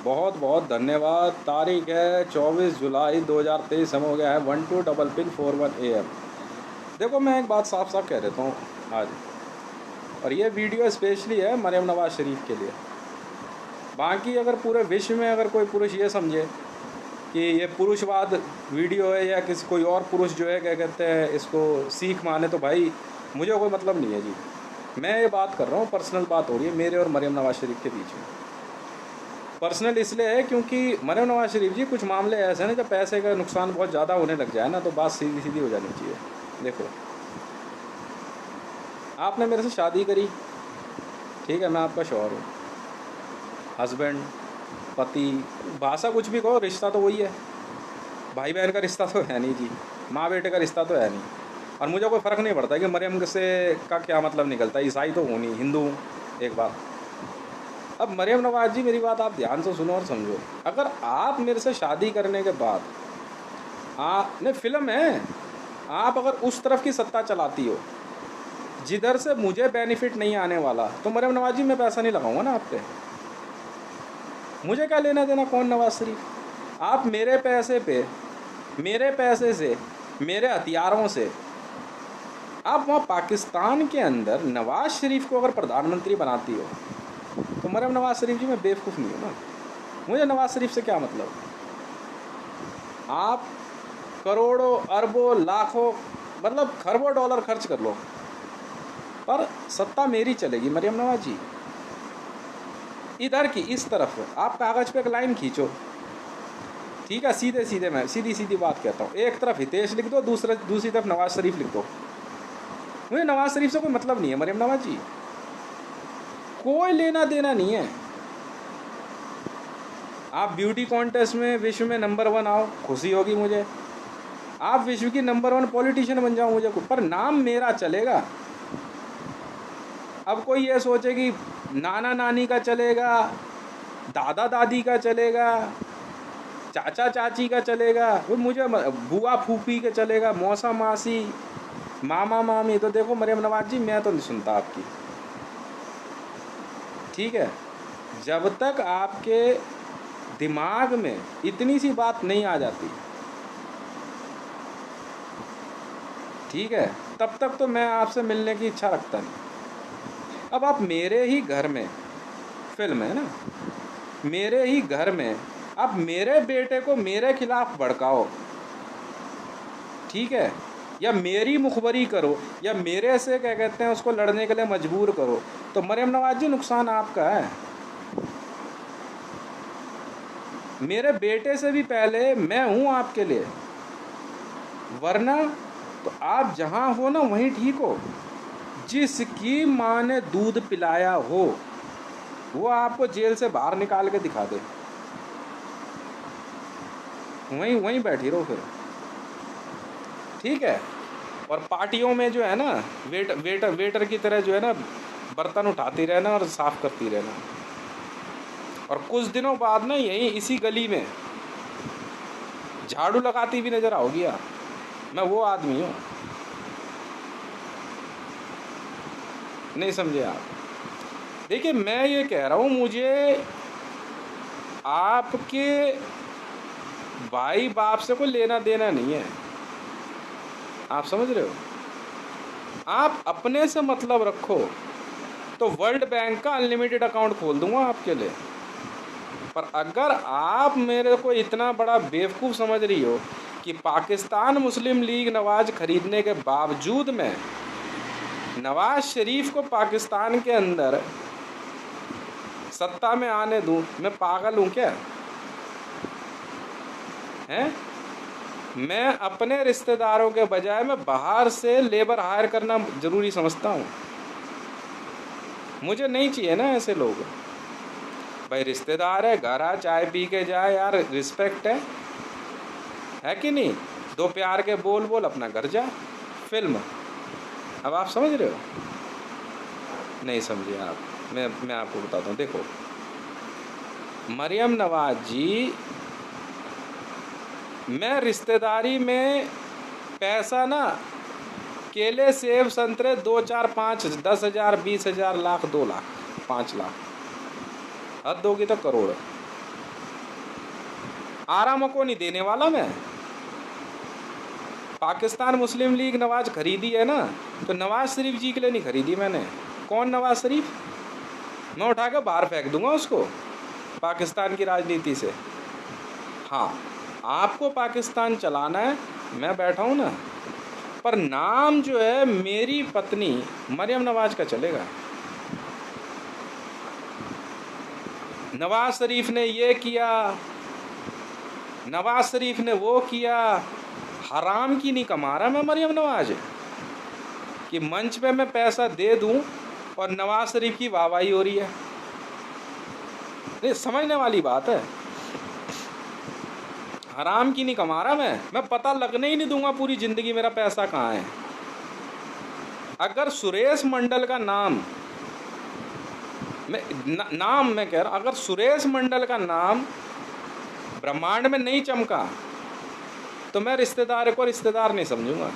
बहुत बहुत धन्यवाद। तारीख है 24 जुलाई 2023। समय हो गया है 12:41 AM। देखो, मैं एक बात साफ साफ कह देता हूँ आज, और ये वीडियो स्पेशली है मरियम नवाज शरीफ के लिए। बाकी अगर पूरे विश्व में अगर कोई पुरुष ये समझे कि ये पुरुषवाद वीडियो है या किसी कोई और पुरुष जो है क्या कहते हैं इसको सीख माने, तो भाई मुझे कोई मतलब नहीं है जी। मैं ये बात कर रहा हूँ, पर्सनल बात हो रही है मेरे और मरियम नवाज शरीफ के बीच में। पर्सनल इसलिए है क्योंकि मरियम नवाज शरीफ जी कुछ मामले ऐसे हैं ना, जब पैसे का नुकसान बहुत ज़्यादा होने लग जाए ना, तो बात सीधी सीधी हो जानी चाहिए। देखो, आपने मेरे से शादी करी, ठीक है, मैं आपका शौहर हूँ, हस्बैंड, पति, भाषा कुछ भी कहो, रिश्ता तो वही है। भाई बहन का रिश्ता तो है नहीं जी, माँ बेटे का रिश्ता तो है नहीं। और मुझे कोई फ़र्क नहीं पड़ता कि मरियम से का क्या मतलब निकलता है, ईसाई तो हूँ नहीं, हिंदू हूँ। एक बात, अब मरियम नवाज जी मेरी बात आप ध्यान से सुनो और समझो। अगर आप मेरे से शादी करने के बाद ने फिल्म है, आप अगर उस तरफ की सत्ता चलाती हो जिधर से मुझे बेनिफिट नहीं आने वाला, तो मरियम नवाज जी मैं पैसा नहीं लगाऊंगा ना आप पे। मुझे क्या लेना देना कौन नवाज शरीफ। आप मेरे पैसे पे, मेरे पैसे से, मेरे हथियारों से आप वहाँ पाकिस्तान के अंदर नवाज शरीफ को अगर प्रधानमंत्री बनाती हो, तो मरियम नवाज शरीफ जी मैं बेवकूफ़ नहीं हूँ ना। मुझे नवाज शरीफ से क्या मतलब। आप करोड़ों अरबों लाखों मतलब खरबों डॉलर खर्च कर लो, पर सत्ता मेरी चलेगी मरियम नवाज जी। इधर की इस तरफ आप कागज़ पे एक लाइन खींचो, ठीक है, सीधे सीधे मैं सीधी सीधी बात कहता हूँ, एक तरफ हितेश लिख दो, दूसरी तरफ नवाज शरीफ लिख दो। मुझे नवाज शरीफ से कोई मतलब नहीं है मरियम नवाज जी, कोई लेना देना नहीं है। आप ब्यूटी कॉन्टेस्ट में विश्व में नंबर 1 आओ, खुशी होगी मुझे। आप विश्व की नंबर 1 पॉलिटिशियन बन जाओ मुझे, पर नाम मेरा चलेगा। अब कोई ये सोचे कि नाना नानी का चलेगा, दादा दादी का चलेगा, चाचा चाची का चलेगा, वो मुझे बुआ फूफी का चलेगा, मौसा मासी, मामा मामी, तो देखो मरियम नवाज जी मैं तो नहीं सुनता आपकी, ठीक है। जब तक आपके दिमाग में इतनी सी बात नहीं आ जाती, ठीक है, तब तक तो मैं आपसे मिलने की इच्छा रखता नहीं। अब आप मेरे ही घर में, फिल्म है ना, मेरे ही घर में आप मेरे बेटे को मेरे खिलाफ भड़काओ, ठीक है, या मेरी मुखबरी करो, या मेरे से क्या कहते हैं उसको लड़ने के लिए मजबूर करो, तो मरियम नवाज जी नुकसान आपका है। मेरे बेटे से भी पहले मैं हूँ आपके लिए, वरना तो आप जहाँ हो ना वहीं ठीक हो। जिसकी माँ ने दूध पिलाया हो वो आपको जेल से बाहर निकाल के दिखा दे, वहीं वहीं बैठी रहो फिर, ठीक है। और पार्टियों में जो है ना, वेटर की तरह जो है ना, बर्तन उठाती रहना और साफ़ करती रहना, और कुछ दिनों बाद ना यहीं इसी गली में झाड़ू लगाती भी नज़र आओगी आप। मैं वो आदमी हूँ, नहीं समझे आप। देखिए, मैं ये कह रहा हूँ, मुझे आपके भाई बाप से कोई लेना देना नहीं है, आप समझ रहे हो। आप अपने से मतलब रखो तो वर्ल्ड बैंक का अनलिमिटेड अकाउंट खोल दूंगा आपके लिए। पर अगर आप मेरे को इतना बड़ा बेवकूफ़ समझ रही हो कि पाकिस्तान मुस्लिम लीग नवाज खरीदने के बावजूद में नवाज शरीफ को पाकिस्तान के अंदर सत्ता में आने दूं, मैं पागल हूँ क्या? हैं? मैं अपने रिश्तेदारों के बजाय मैं बाहर से लेबर हायर करना ज़रूरी समझता हूँ। मुझे नहीं चाहिए ना ऐसे लोग। भाई रिश्तेदार है, घर आ, चाय पी के जाए यार, रिस्पेक्ट है कि नहीं? दो प्यार के बोल बोल, अपना घर जा। फिल्म, अब आप समझ रहे हो? नहीं समझे आप। मैं आपको बताता हूँ। देखो, मरियम नवाज जी, मैं रिश्तेदारी में पैसा ना, केले सेब संतरे 2 4 5 10 हज़ार 20 हज़ार लाख 2 लाख 5 लाख, हद होगी तो करोड़, आराम को नहीं देने वाला मैं। पाकिस्तान मुस्लिम लीग नवाज खरीदी है ना, तो नवाज शरीफ जी के लिए नहीं खरीदी मैंने। कौन नवाज शरीफ? मैं उठा कर बाहर फेंक दूंगा उसको पाकिस्तान की राजनीति से। हाँ, आपको पाकिस्तान चलाना है, मैं बैठा हूँ ना, पर नाम जो है मेरी पत्नी मरियम नवाज का चलेगा। नवाज शरीफ ने ये किया, नवाज शरीफ ने वो किया, हराम की नहीं कमा रहा मैं मरियम नवाज कि मंच पे मैं पैसा दे दूं और नवाज शरीफ की वाहवाही हो रही है। ये समझने वाली बात है। हराम की नहीं कमा रहा मैं पता लगने ही नहीं दूंगा पूरी जिंदगी मेरा पैसा कहाँ है। अगर सुरेश मंडल का नाम मैं कह रहा, अगर सुरेश मंडल का नाम ब्रह्मांड में नहीं चमका तो मैं रिश्तेदार को रिश्तेदार नहीं समझूंगा।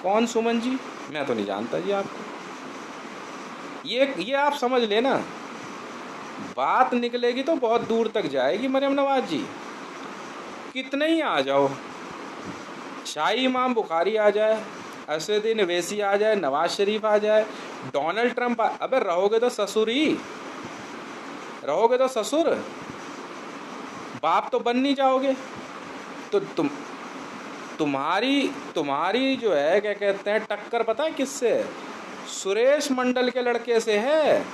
कौन सुमन जी? मैं तो नहीं जानता जी आपको। ये आप समझ लेना, बात निकलेगी तो बहुत दूर तक जाएगी। मरियम नवाज जी कितने ही आ जाओ, शाही इमाम बुखारी आ जाए, असदुद्दीन ओवैसी आ जाए, नवाज शरीफ आ जाए, डोनाल्ड ट्रंप अबे रहोगे तो ससुर ही रहोगे, तो ससुर, बाप तो बन नहीं जाओगे। तो तुम्हारी जो है क्या कहते हैं टक्कर पता है किससे? सुरेश मंडल के लड़के से है,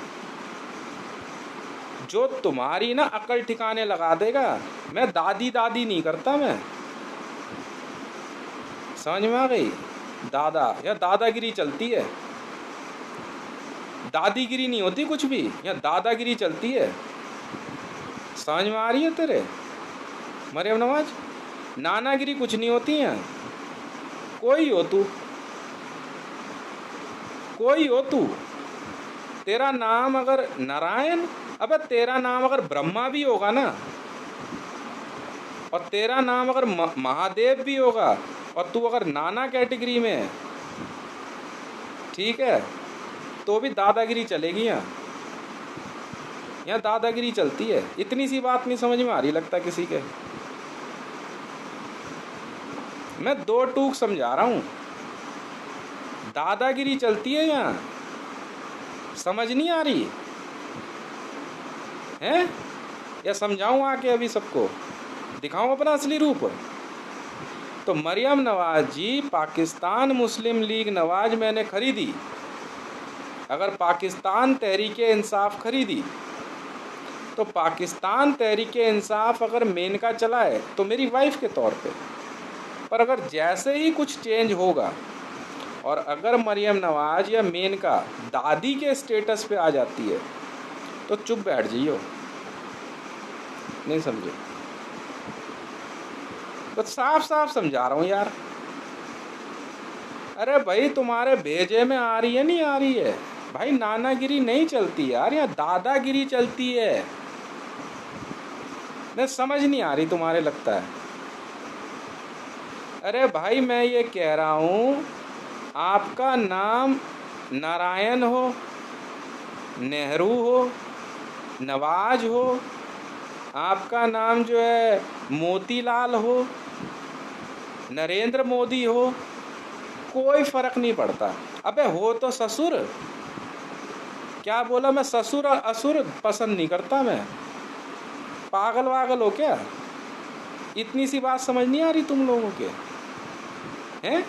जो तुम्हारी ना अकल ठिकाने लगा देगा। मैं दादी दादी नहीं करता मैं, समझ में आ गई? दादा या दादागिरी चलती है, दादीगिरी नहीं होती कुछ भी, या दादागिरी चलती है। समझ में आ रही है तेरे मरियम नवाज? नानागिरी कुछ नहीं होती है। कोई हो तू, तेरा नाम अगर नारायण, अबे तेरा नाम अगर ब्रह्मा भी होगा ना, और तेरा नाम अगर महादेव भी होगा, और तू अगर नाना कैटेगरी में है, ठीक है, तो भी दादागिरी चलेगी। यहाँ दादागिरी चलती है। इतनी सी बात नहीं समझ में आ रही लगता किसी के। मैं दो टूक समझा रहा हूँ, दादागिरी चलती है यहाँ, समझ नहीं आ रही है? या समझाऊं आके अभी सबको, दिखाऊं अपना असली रूप? तो मरियम नवाज जी, पाकिस्तान मुस्लिम लीग नवाज मैंने खरीदी। अगर पाकिस्तान तहरीके इंसाफ खरीदी, तो पाकिस्तान तहरीके इंसाफ अगर मेनका चलाए तो मेरी वाइफ के तौर पे। पर अगर जैसे ही कुछ चेंज होगा और अगर मरियम नवाज या मेनका दादी के स्टेटस पे आ जाती है, तो चुप बैठ जाइयो। नहीं समझे? बस साफ साफ समझा रहा हूँ यार। अरे भाई तुम्हारे भेजे में आ रही है, नहीं आ रही है भाई, नानागिरी नहीं चलती यार, या दादागिरी चलती है। मैं समझ नहीं आ रही तुम्हारे, लगता है। अरे भाई मैं ये कह रहा हूँ, आपका नाम नारायण हो, नेहरू हो, नवाज हो, आपका नाम जो है मोतीलाल हो, नरेंद्र मोदी हो, कोई फर्क नहीं पड़ता। अबे हो तो ससुर। क्या बोला मैं? ससुर और असुर पसंद नहीं करता मैं। पागल वागल हो क्या? इतनी सी बात समझ नहीं आ रही तुम लोगों के हैं?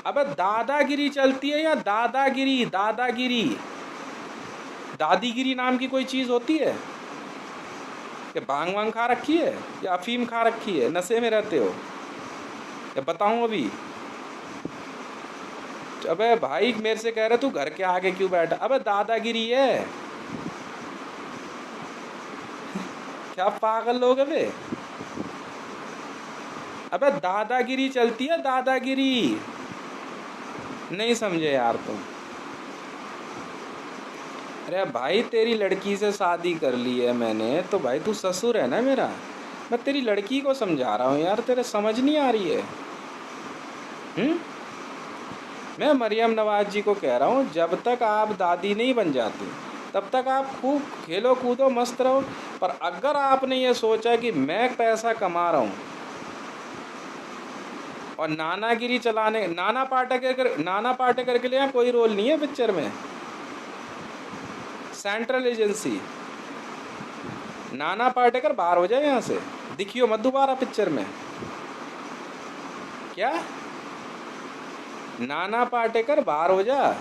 अबे दादागिरी चलती है या दादागिरी? दादागिरी, दादीगिरी नाम की कोई चीज होती है? कि भांग वांग खा रखी है या अफीम खा रखी है, नशे में रहते हो? या बताऊं अभी? अबे भाई मेरे से कह रहे तू घर के आगे क्यों बैठा? अबे दादागिरी है क्या? पागल लोग अबे। अबे दादागिरी चलती है, दादागिरी। नहीं समझे यार तुम? अरे भाई तेरी लड़की से शादी कर ली है मैंने, तो भाई तू ससुर है ना मेरा। मैं तेरी लड़की को समझा रहा हूँ यार, तेरे समझ नहीं आ रही है? मैं मरियम नवाज जी को कह रहा हूँ, जब तक आप दादी नहीं बन जाती, तब तक आप खूब खेलो कूदो मस्त रहो। पर अगर आपने ये सोचा कि मैं पैसा कमा रहा हूँ और नानागिरी चलाने, नाना पाटेकर के लिए यहाँ कोई रोल नहीं है पिक्चर में। सेंट्रल एजेंसी, नाना पाटेकर बाहर हो जाए यहाँ से, दिखियो मत दोबारा पिक्चर में। क्या नाना पाटेकर बाहर हो जा,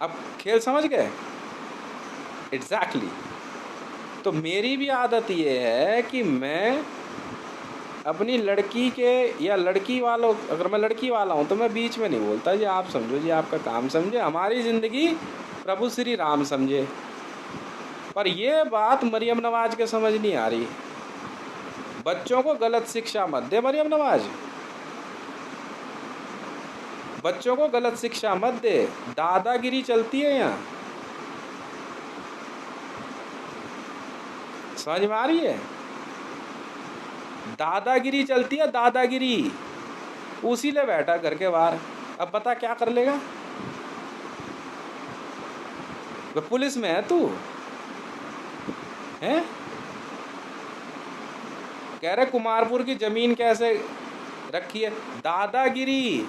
अब खेल समझ गए? एग्जैक्टली। तो मेरी भी आदत ये है कि मैं अपनी लड़की के या लड़की वालों, अगर मैं लड़की वाला हूँ तो मैं बीच में नहीं बोलता जी आप समझो जी आपका काम समझे, हमारी ज़िंदगी प्रभु श्री राम समझे। पर ये बात मरियम नवाज के समझ नहीं आ रही। बच्चों को गलत शिक्षा मत दे मरियम नवाज, बच्चों को गलत शिक्षा मत दे। दादागिरी चलती है यहाँ, समझ में आ रही है? दादागिरी चलती है, दादागिरी। उसी ले बैठा घर के बाहर, अब बता क्या कर लेगा? वो पुलिस में है तू हैं? कह रहे कुमारपुर की जमीन कैसे रखी है? दादागिरी,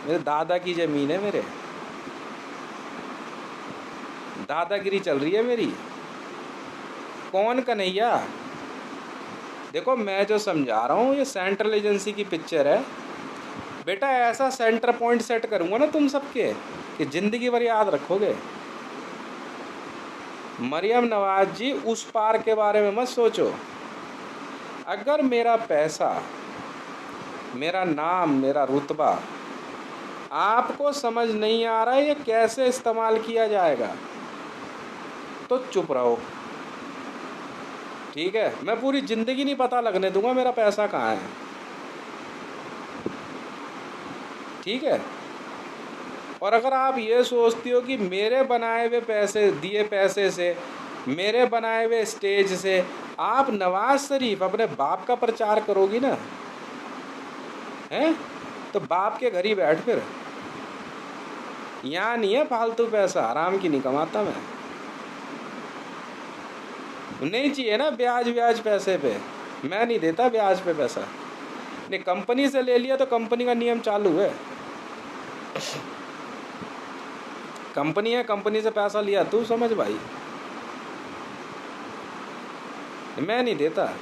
मेरे दादा की जमीन है, मेरे दादागिरी चल रही है मेरी। कौन कन्हैया? देखो मैं जो समझा रहा हूँ ये सेंट्रल एजेंसी की पिक्चर है बेटा। ऐसा सेंटर पॉइंट सेट करूँगा ना तुम सबके कि ज़िंदगी भर याद रखोगे। मरियम नवाज जी उस पार के बारे में मत सोचो। अगर मेरा पैसा, मेरा नाम, मेरा रुतबा आपको समझ नहीं आ रहा है ये कैसे इस्तेमाल किया जाएगा तो चुप रहो, ठीक है? मैं पूरी ज़िंदगी नहीं पता लगने दूंगा मेरा पैसा कहाँ है, ठीक है? और अगर आप ये सोचती हो कि मेरे बनाए हुए पैसे, दिए पैसे से, मेरे बनाए हुए स्टेज से आप नवाज शरीफ अपने बाप का प्रचार करोगी ना, हैं? तो बाप के घर ही बैठ फिर। यहाँ नहीं है फालतू पैसा, आराम की नहीं कमाता मैं। नहीं चाहिए ना ब्याज व्याज पैसे पे, मैं नहीं देता ब्याज पे पैसा। नहीं, कंपनी से ले लिया तो कंपनी का नियम चालू है। कंपनी है, कंपनी से पैसा लिया तू समझ भाई, मैं नहीं देता।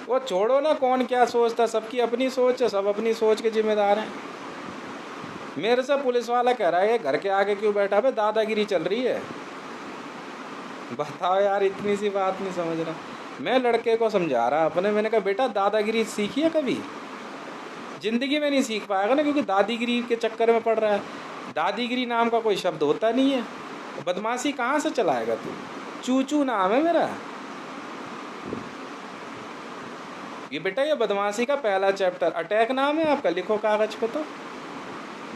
वो छोड़ो ना कौन क्या सोचता, सबकी अपनी सोच है, सब अपनी सोच के जिम्मेदार हैं। मेरे से पुलिस वाला कह रहा है घर के आगे क्यों बैठा है, दादागिरी चल रही है। बताओ यार, इतनी सी बात नहीं समझ रहा। मैं लड़के को समझा रहा अपने, मैंने कहा बेटा दादागिरी सीखी है कभी? ज़िंदगी में नहीं सीख पाएगा ना, क्योंकि दादीगिरी के चक्कर में पड़ रहा है। दादीगिरी नाम का कोई शब्द होता नहीं है। बदमाशी कहाँ से चलाएगा तू? चूचू नाम है मेरा। ये बेटा ये बदमाशी का पहला चैप्टर, अटैक नाम है आपका, लिखो कागज पे। तो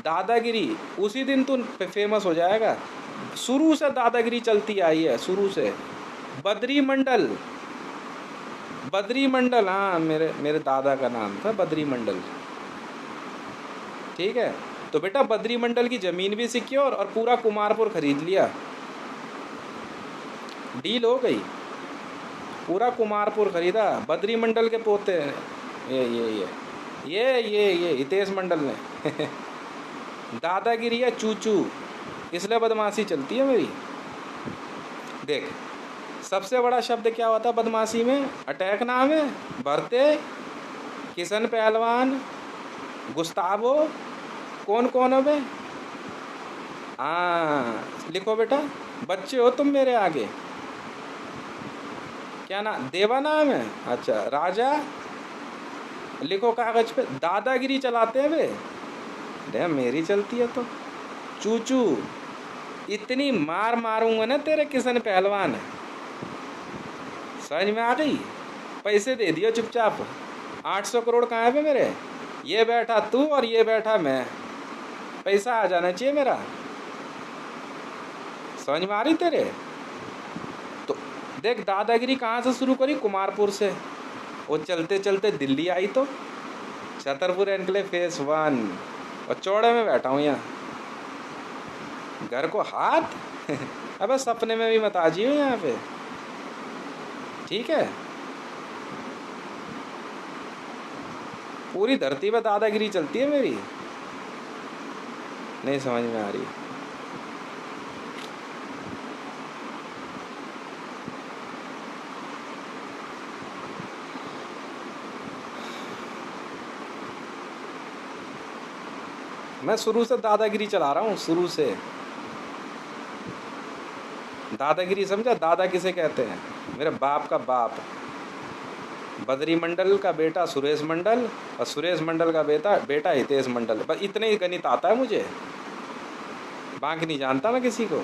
दादागिरी उसी दिन तू फेमस हो जाएगा। शुरू से दादागिरी चलती आई है, शुरू से। बद्री मंडल, बद्री मंडल, हाँ मेरे दादा का नाम था बद्री मंडल, ठीक है? तो बेटा बद्री मंडल की ज़मीन भी सिक्योर और पूरा कुमारपुर खरीद लिया, डील हो गई। पूरा कुमारपुर खरीदा, बद्री मंडल के पोते ये हितेश मंडल ने। दादागिरी है चूचू, इसलिए बदमाशी चलती है मेरी। देख सबसे बड़ा शब्द क्या होता है बदमाशी में? अटैक नाम है। भरते, किशन पहलवान, गुस्तावो, कौन कौन है बे? हाँ लिखो बेटा, बच्चे हो तुम मेरे आगे। क्या नाम? देवा नाम है, अच्छा। राजा, लिखो कागज पे। दादागिरी चलाते हैं वे, अरे मेरी चलती है तो। चूचू, इतनी मार मारूंगा ना तेरे किशन पहलवान, समझ में आ गई? पैसे दे दियो चुपचाप। 800 करोड़ कहाँ है मेरे? ये बैठा तू और ये बैठा मैं, पैसा आ जाना चाहिए मेरा, समझ में आ रही तेरे? तो देख दादागिरी कहाँ से शुरू करी? कुमारपुर से। वो चलते चलते दिल्ली आई तो छतरपुर एनक्लेव फेस 1 और चौड़े में बैठा हूँ यहाँ। घर को हाथ अबे सपने में भी मत आ जियो यहाँ पे, ठीक है। पूरी धरती पे दादागिरी चलती है मेरी, नहीं समझ में आ रही। मैं शुरू से दादागिरी चला रहा हूँ, शुरू से दादागिरी, समझा? दादा किसे कहते हैं? मेरे बाप का बाप बद्री मंडल का बेटा सुरेश मंडल, और सुरेश मंडल का बेटा हितेश मंडल। बस इतने ही गणित आता है मुझे, बाकी नहीं जानता मैं किसी को।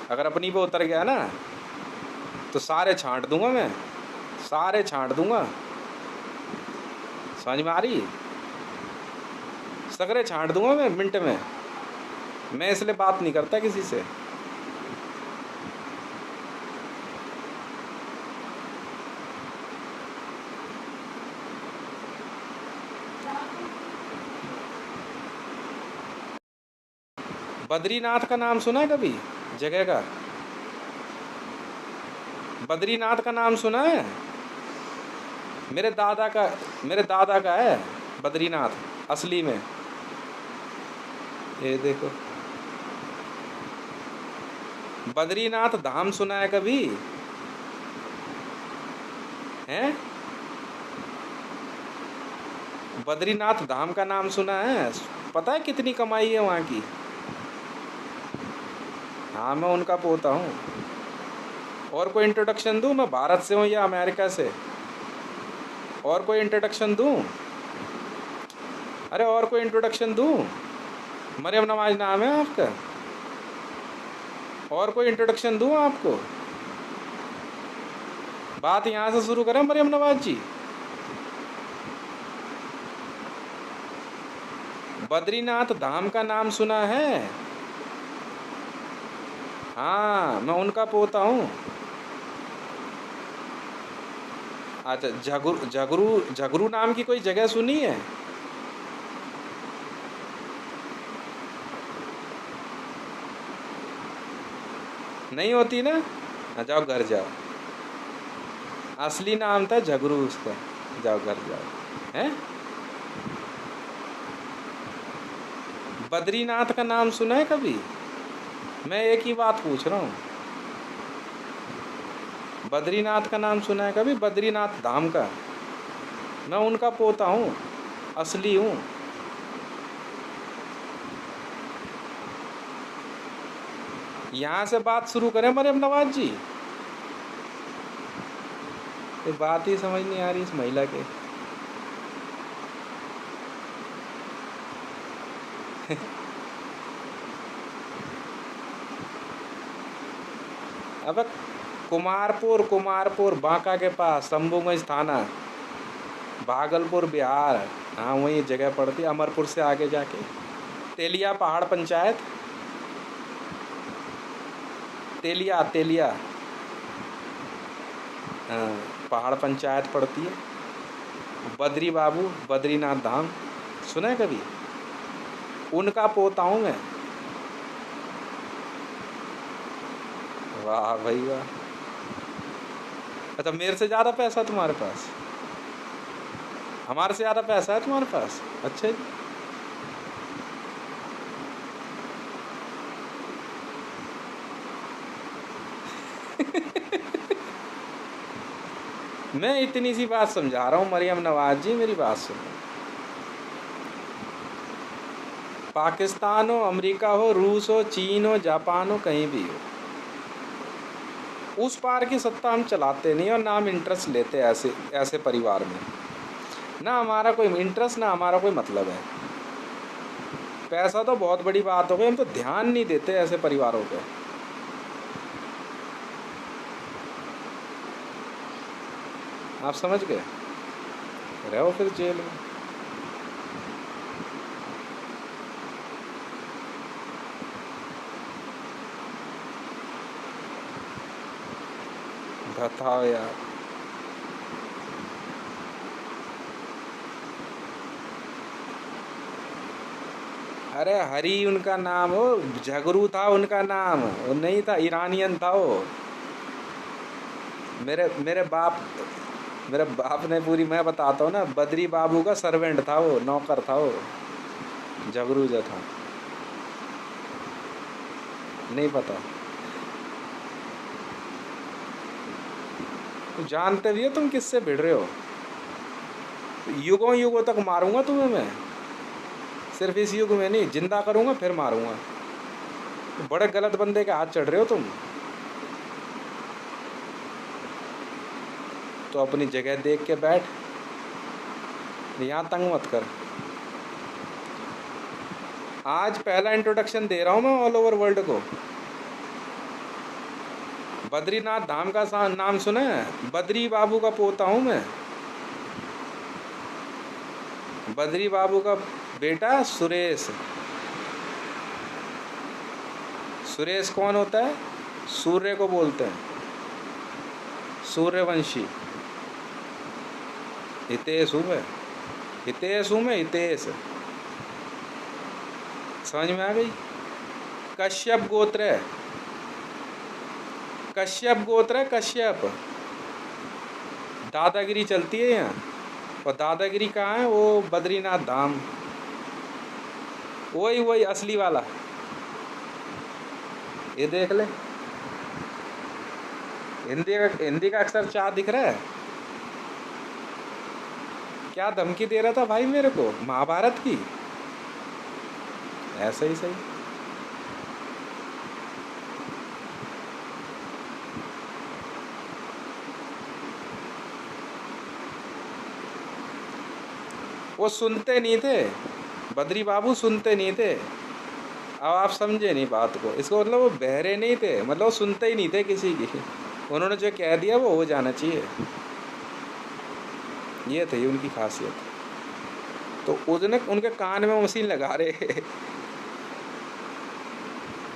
अगर अपनी पे उतर गया ना तो सारे छांट दूंगा मैं, सारे छांट दूंगा, समझ में आ रही? सगरे छांट दूंगा मैं मिनट में। मैं इसलिए बात नहीं करता किसी से। बद्रीनाथ का नाम सुना है कभी जगह का? बद्रीनाथ का नाम सुना है? मेरे दादा का है बद्रीनाथ असली में। ये देखो, बद्रीनाथ धाम सुना है कभी? हैं? बद्रीनाथ धाम का नाम सुना है? पता है कितनी कमाई है वहाँ की? हाँ, मैं उनका पोता हूँ। और कोई इंट्रोडक्शन दूँ? मैं भारत से हूँ या अमेरिका से? और कोई इंट्रोडक्शन दूँ? अरे और कोई इंट्रोडक्शन दूँ? मरियम नवाज नाम है आपका। और कोई इंट्रोडक्शन दूँ आपको? बात यहाँ से शुरू करें मरियम नवाज जी। बद्रीनाथ धाम का नाम सुना है? हाँ, मैं उनका पोता हूँ। अच्छा, झगरू नाम की कोई जगह सुनी है? नहीं होती ना? जाओ घर जाओ, असली नाम था झगरू उसका। जाओ घर जाओ। हैं? बद्रीनाथ का नाम सुना है कभी? मैं एक ही बात पूछ रहा हूँ, बद्रीनाथ का नाम सुना है कभी? बद्रीनाथ धाम का। मैं उनका पोता हूँ, असली हूँ। यहाँ से बात शुरू करें मरियम नवाज जी। ये बात ही समझ नहीं आ रही इस महिला के। अब कुमारपुर बांका के पास, शंभूगंज थाना, भागलपुर बिहार। हाँ, वही जगह पड़ती है, अमरपुर से आगे जाके। तेलिया पहाड़ पंचायत, तेलिया हाँ, पहाड़ पंचायत पड़ती है। बद्री बाबू बद्रीनाथ धाम सुना है कभी? उनका पोता हूँ मैं। वाह भाई वाह। अच्छा, मेरे से ज़्यादा पैसा तुम्हारे पास? हमारे से ज़्यादा पैसा है तुम्हारे पास? अच्छा जी। मैं इतनी सी बात समझा रहा हूँ मरियम नवाज जी, मेरी बात सुनो। पाकिस्तान हो, अमेरिका हो, रूस हो, चीन हो, जापान हो, कहीं भी हो, उस पार की सत्ता हम चलाते नहीं और ना हम इंटरेस्ट लेते ऐसे ऐसे परिवार में। ना हमारा कोई इंटरेस्ट, ना हमारा कोई मतलब है। पैसा तो बहुत बड़ी बात हो गई, हम तो ध्यान नहीं देते ऐसे परिवारों पे। आप समझ गए? रहो फिर जेल में। बताओ यार। अरे हरी उनका नाम हो, झगरू था उनका नाम, वो नहीं था, ईरानियन था वो। मेरे मेरे बाप ने पूरी, मैं बताता हूँ ना, बद्री बाबू का सर्वेंट था वो, नौकर था वो, झगरू जो था। नहीं पता? तो जानते भी हो तुम किससे भिड़ रहे हो? युगों युगों तक मारूंगा तुम्हें मैं, सिर्फ इस युग में नहीं, जिंदा करूंगा फिर मारूंगा। तो बड़े गलत बंदे के हाथ चढ़ रहे हो तुम। तो अपनी जगह देख के बैठ, यहाँ तंग मत कर। आज पहला इंट्रोडक्शन दे रहा हूँ मैं ऑल ओवर वर्ल्ड को। बद्रीनाथ धाम का नाम सुना है? बद्री बाबू का पोता हूँ मैं। बद्री बाबू का बेटा सुरेश। सुरेश कौन होता है? सूर्य को बोलते हैं, सूर्यवंशी। हितेश हूँ मैं, हितेश हूँ मैं, हितेश। समझ में आ गई? कश्यप गोत्र है, कश्यप गोत्र है, कश्यप। दादागिरी चलती है यहाँ। और दादागिरी कहाँ है? वो बद्रीनाथ धाम, वही वही असली वाला। ये देख ले, हिंदी का अक्षर चार दिख रहा है। क्या धमकी दे रहा था भाई मेरे को, महाभारत की? ऐसा ही सही। वो सुनते नहीं थे, बद्री बाबू सुनते नहीं थे। अब आप समझे नहीं बात को, इसको मतलब वो बहरे नहीं थे, मतलब वो सुनते ही नहीं थे किसी की। उन्होंने जो कह दिया वो हो जाना चाहिए, ये थी उनकी खासियत। तो उसने उनके कान में मशीन लगा रहे।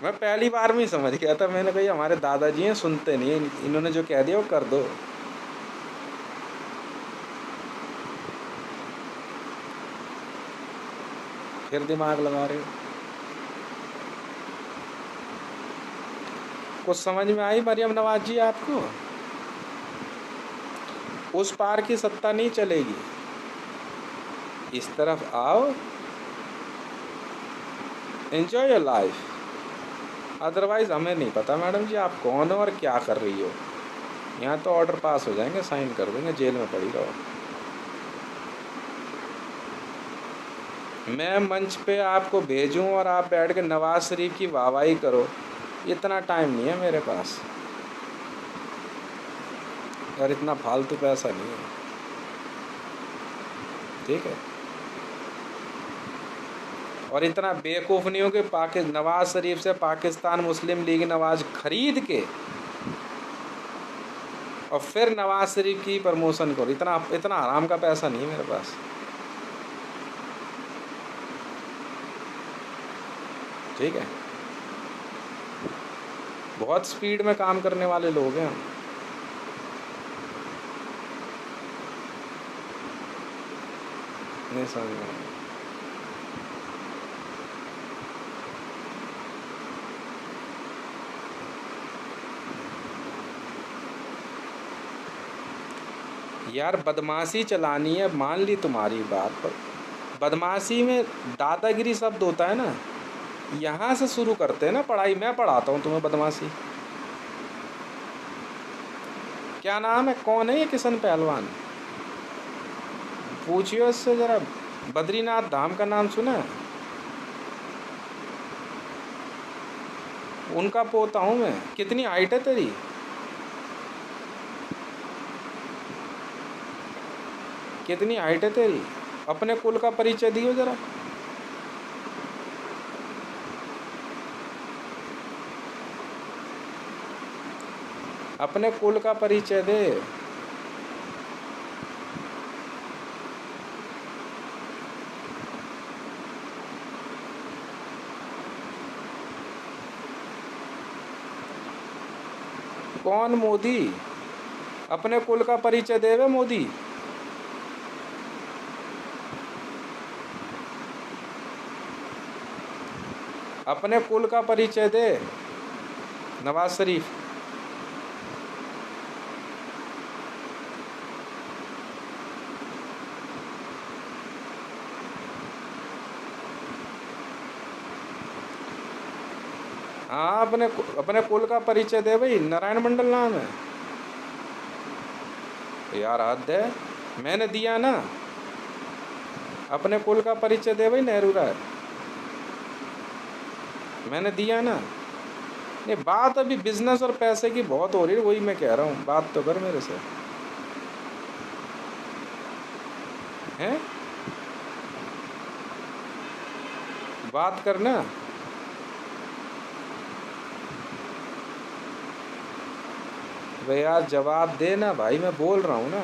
मैं पहली बार में ही समझ गया था, मैंने कहा हमारे दादाजी हैं, सुनते नहीं हैं, इन्होंने जो कह दिया वो कर दो। फिर दिमाग लगा रहे हो। कुछ समझ में आई मरियम नवाज जी आपको? उस पार की सत्ता नहीं चलेगी, इस तरफ आओ, एंजॉय योर लाइफ। अदरवाइज हमें नहीं पता मैडम जी आप कौन हो और क्या कर रही हो। यहाँ तो ऑर्डर पास हो जाएंगे, साइन कर देंगे, जेल में पड़ी रहो। मैं मंच पे आपको भेजूं और आप बैठ के नवाज शरीफ की वाहवाही करो, इतना टाइम नहीं है मेरे पास, और इतना फालतू पैसा नहीं है, ठीक है? और इतना बेवकूफ़ नहीं हो कि नवाज शरीफ से पाकिस्तान मुस्लिम लीग नवाज खरीद के और फिर नवाज शरीफ की प्रमोशन करो। इतना इतना आराम का पैसा नहीं है मेरे पास, ठीक है? बहुत स्पीड में काम करने वाले लोग हैं हम। नहीं समझ में? यार बदमाशी चलानी है, मान ली तुम्हारी बात, पर बदमाशी में दादागिरी शब्द होता है ना, यहाँ से शुरू करते हैं ना पढ़ाई। मैं पढ़ाता हूँ तुम्हें बदमाशी। क्या नाम है, कौन है ये किशन पहलवान? पूछियो इससे जरा, बद्रीनाथ धाम का नाम सुना है? उनका पोता हूँ मैं। कितनी हाइट है तेरी? कितनी हाइट है तेरी? अपने कुल का परिचय दियो जरा। अपने कुल का परिचय दे। कौन? मोदी? अपने कुल का परिचय देवे मोदी। अपने कुल का परिचय दे नवाज शरीफ। हाँ, अपने अपने कुल का परिचय दे भाई। नारायण मंडल नाम है यार, हद है। मैंने दिया ना। अपने कुल का परिचय दे भाई नेहरू राय। मैंने दिया ना। नहीं, बात अभी बिजनेस और पैसे की बहुत हो रही है, वही मैं कह रहा हूँ। बात तो कर मेरे से। हैं? बात करना। भैया जवाब दे ना भाई, मैं बोल रहा हूँ ना।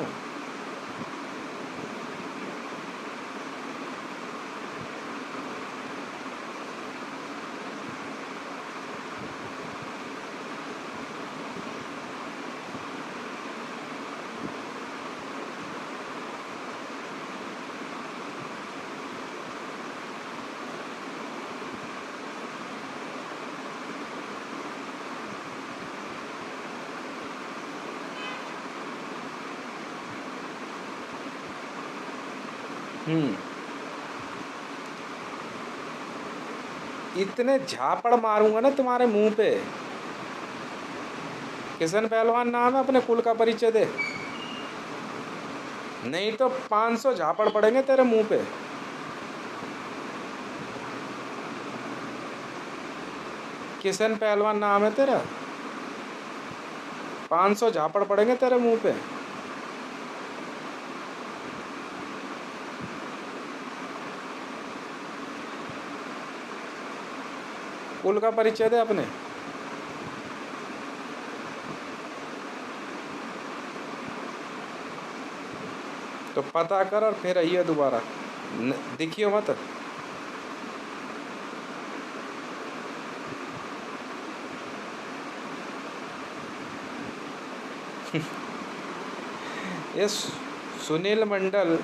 हम्म। इतने झापड़ मारूंगा ना तुम्हारे मुंह पे। किशन पहलवान नाम है, अपने कुल का परिचय दे। नहीं तो 500 झापड़ पड़ेंगे तेरे मुंह पे। किशन पहलवान नाम है तेरा। 500 झापड़ पड़ेंगे तेरे मुंह पे। कुल का परिचय दे अपने। तो पता कर और फिर आइए दोबारा। दिखियो मत। ये सुनील मंडल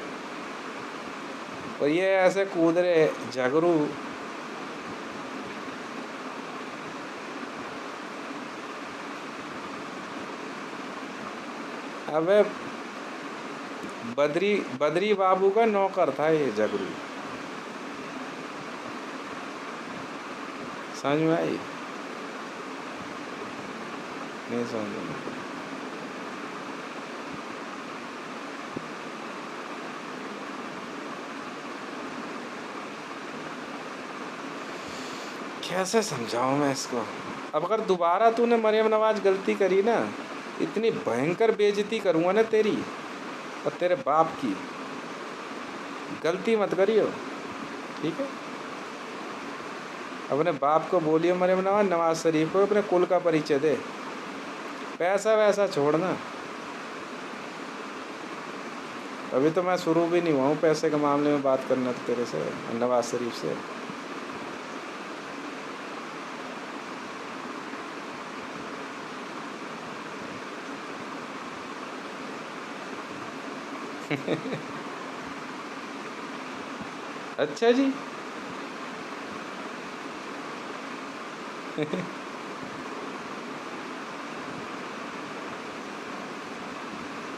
और ये ऐसे कूद रहे झगड़ू। अबे बद्री बद्री बाबू का नौकर था ये झगड़ू। समझ में आई? नहीं समझ में। कैसे समझाऊं मैं इसको। अब अगर दोबारा तूने मरियम नवाज गलती करी ना, इतनी भयंकर बेइज्जती करूंगा ना तेरी और तेरे बाप की। गलती मत करियो, ठीक है? अपने बाप को बोलिए मरियम नवाज, नवाज शरीफ को अपने कुल का परिचय दे। पैसा वैसा छोड़ना। अभी तो मैं शुरू भी नहीं हुआ हूँ पैसे के मामले में बात करना तो तेरे से, नवाज शरीफ से। अच्छा जी।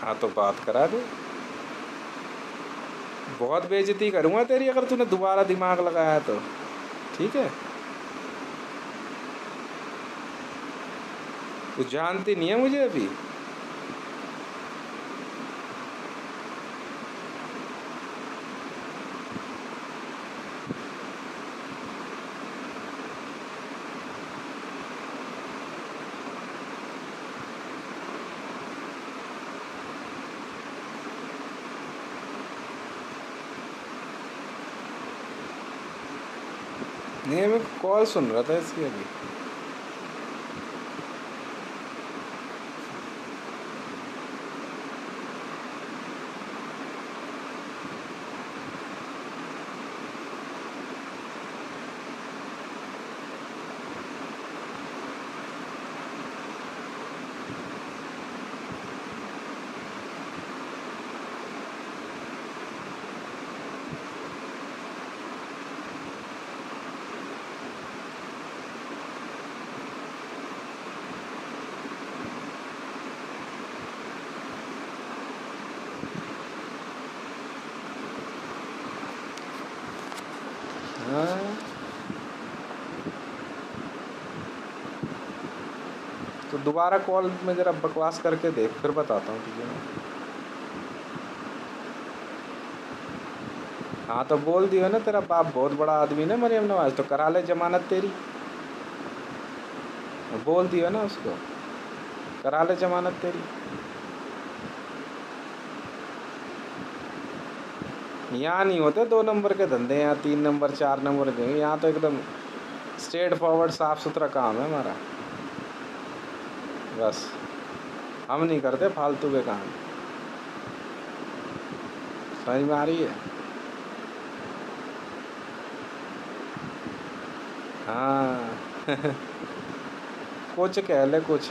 हाँ तो बात करा दे। बहुत बेइज्जती करूँगा तेरी अगर तूने दोबारा दिमाग लगाया तो, ठीक है? तू जानती नहीं है मुझे अभी। नहीं, मैं कॉल सुन रहा था इसकी अभी। हाँ, तो दोबारा कॉल में ज़रा बकवास करके देख, फिर बताता हूँ तुझे मैं। हाँ तो बोल दियो ना, तेरा बाप बहुत बड़ा आदमी ना मरियम नवाज, तो करा ले जमानत तेरी। बोल दियो ना उसको, करा ले जमानत तेरी। यहाँ नहीं होते 2 नंबर के धंधे, यहाँ 3 नंबर 4 नंबर के। यहाँ तो एकदम स्ट्रेट फॉरवर्ड साफ सुथरा काम है हमारा। बस हम नहीं करते फालतू के काम। समझ में आ रही है? हाँ कुछ कह ले कुछ।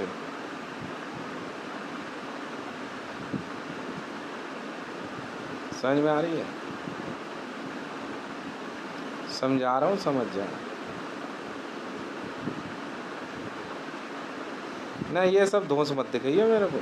समझ में आ रही है? समझा रहा हूँ, समझ जा। ना ये सब धोस मत दिखाइए मेरे को।